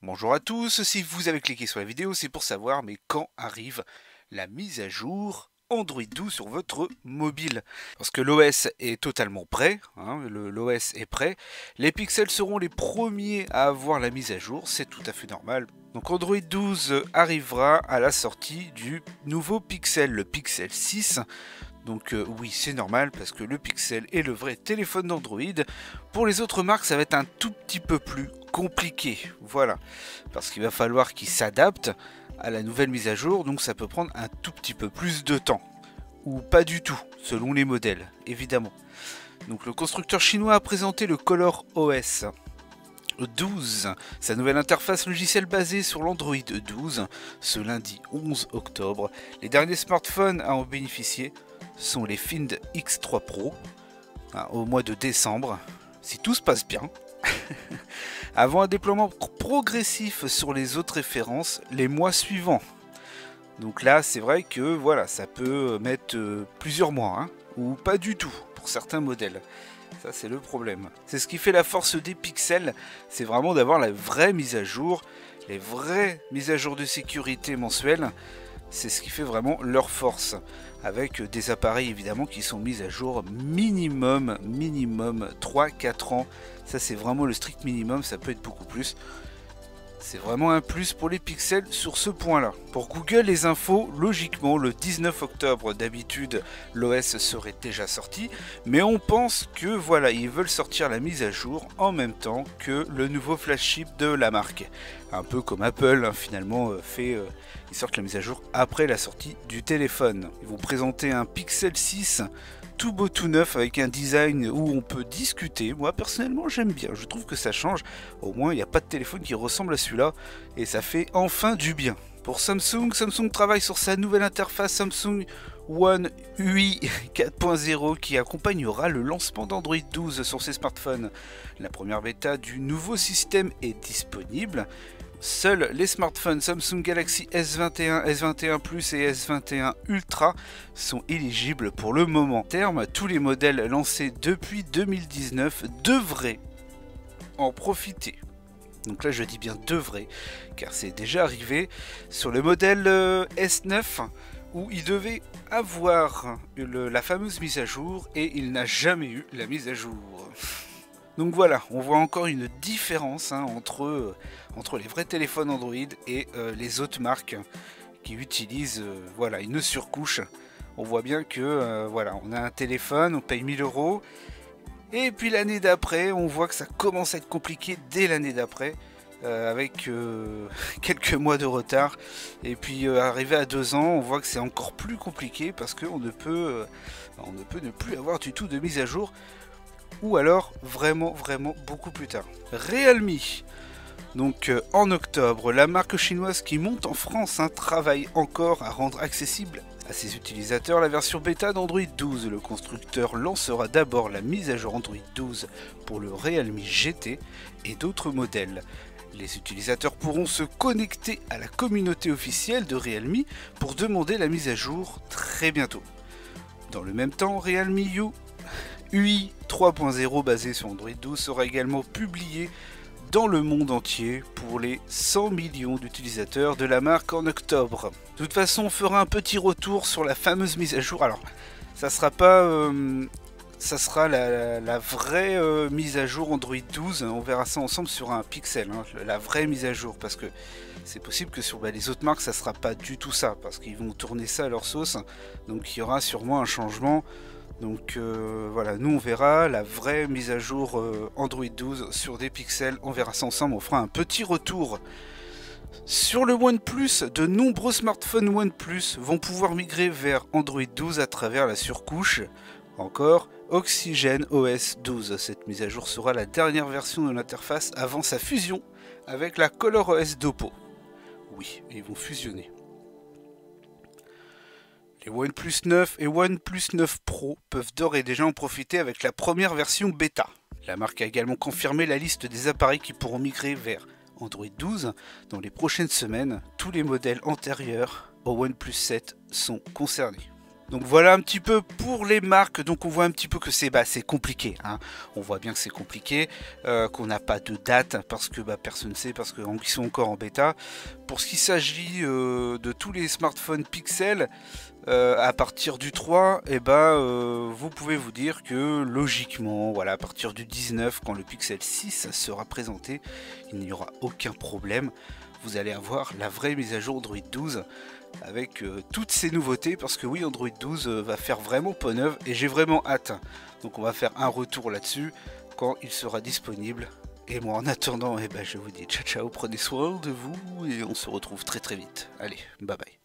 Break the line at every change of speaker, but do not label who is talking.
Bonjour à tous, si vous avez cliqué sur la vidéo, c'est pour savoir mais quand arrive la mise à jour Android 12 sur votre mobile. Parce que l'OS est totalement prêt, l'OS est prêt, les pixels seront les premiers à avoir la mise à jour, c'est tout à fait normal. Donc Android 12 arrivera à la sortie du nouveau Pixel, le Pixel 6. Donc oui, c'est normal parce que le Pixel est le vrai téléphone d'Android. Pour les autres marques, ça va être un tout petit peu plus compliqué. Voilà, parce qu'il va falloir qu'ils s'adaptent à la nouvelle mise à jour, donc ça peut prendre un tout petit peu plus de temps. Ou pas du tout, selon les modèles, évidemment. Donc le constructeur chinois a présenté le Color OS 12, sa nouvelle interface logicielle basée sur l'Android 12, ce lundi 11 octobre. Les derniers smartphones à en bénéficier sont les Find X3 Pro, au mois de décembre, si tout se passe bien. Avant un déploiement progressif sur les autres références les mois suivants. Donc là, c'est vrai que voilà, ça peut mettre plusieurs mois, ou pas du tout pour certains modèles. Ça, c'est le problème. C'est ce qui fait la force des pixels, c'est vraiment d'avoir la vraie mise à jour, les vraies mises à jour de sécurité mensuelles. C'est ce qui fait vraiment leur force, avec des appareils évidemment qui sont mis à jour minimum 3-4 ans. Ça, c'est vraiment le strict minimum, ça peut être beaucoup plus. C'est vraiment un plus pour les pixels sur ce point-là. Pour Google, les infos, logiquement, le 19 octobre d'habitude, l'OS serait déjà sorti, mais on pense que voilà, ils veulent sortir la mise à jour en même temps que le nouveau flagship de la marque. Un peu comme Apple, finalement, ils sortent la mise à jour après la sortie du téléphone. Ils vont présenter un Pixel 6 tout beau tout neuf avec un design où on peut discuter. Moi personnellement j'aime bien, je trouve que ça change. Au moins il n'y a pas de téléphone qui ressemble à celui-là et ça fait enfin du bien. Pour Samsung, Samsung travaille sur sa nouvelle interface Samsung One UI 4.0 qui accompagnera le lancement d'Android 12 sur ses smartphones. La première bêta du nouveau système est disponible. Seuls les smartphones Samsung Galaxy S21, S21 Plus et S21 Ultra sont éligibles pour le moment. À terme, tous les modèles lancés depuis 2019 devraient en profiter. Donc là je dis bien devraient, car c'est déjà arrivé sur le modèle S9 où il devait avoir la fameuse mise à jour et il n'a jamais eu la mise à jour. Donc voilà, on voit encore une différence entre les vrais téléphones Android et les autres marques qui utilisent voilà, une surcouche. On voit bien que voilà, on a un téléphone, on paye 1000 euros, et puis l'année d'après, on voit que ça commence à être compliqué dès l'année d'après, avec quelques mois de retard. Et puis arrivé à 2 ans, on voit que c'est encore plus compliqué parce qu'on ne peut ne plus avoir du tout de mise à jour ou alors vraiment beaucoup plus tard. Realme, donc en octobre, la marque chinoise qui monte en France travaille encore à rendre accessible à ses utilisateurs la version bêta d'Android 12. Le constructeur lancera d'abord la mise à jour Android 12 pour le Realme GT et d'autres modèles. Les utilisateurs pourront se connecter à la communauté officielle de Realme pour demander la mise à jour très bientôt. Dans le même temps, Realme UI 3.0 basé sur Android 12 sera également publié dans le monde entier pour les 100 millions d'utilisateurs de la marque en octobre. De toute façon, on fera un petit retour sur la fameuse mise à jour. Alors, ça sera pas... ça sera la vraie mise à jour Android 12. On verra ça ensemble sur un Pixel, la vraie mise à jour. Parce que c'est possible que sur les autres marques, ça sera pas du tout ça. Parce qu'ils vont tourner ça à leur sauce. Donc il y aura sûrement un changement. Donc voilà, nous on verra la vraie mise à jour Android 12 sur des pixels, on verra ça ensemble, on fera un petit retour. Sur le OnePlus, de nombreux smartphones OnePlus vont pouvoir migrer vers Android 12 à travers la surcouche, encore Oxygen OS 12. Cette mise à jour sera la dernière version de l'interface avant sa fusion avec la ColorOS d'Oppo. Oui, ils vont fusionner. Les OnePlus 9 et OnePlus 9 Pro peuvent d'ores et déjà en profiter avec la première version bêta. La marque a également confirmé la liste des appareils qui pourront migrer vers Android 12 dans les prochaines semaines. Tous les modèles antérieurs au OnePlus 7 sont concernés. Donc voilà un petit peu pour les marques. Donc on voit un petit peu que c'est compliqué, hein. On voit bien que c'est compliqué, qu'on n'a pas de date parce que personne ne sait, parce qu'ils sont encore en bêta. Pour ce qui s'agit de tous les smartphones Pixel, à partir du 3, vous pouvez vous dire que logiquement, voilà, à partir du 19, quand le Pixel 6 sera présenté, il n'y aura aucun problème. Vous allez avoir la vraie mise à jour Android 12 avec toutes ces nouveautés, parce que oui, Android 12 va faire vraiment peau neuve et j'ai vraiment hâte. Donc on va faire un retour là-dessus quand il sera disponible. Et moi en attendant, je vous dis ciao ciao, prenez soin de vous et on se retrouve très très vite. Allez, bye bye.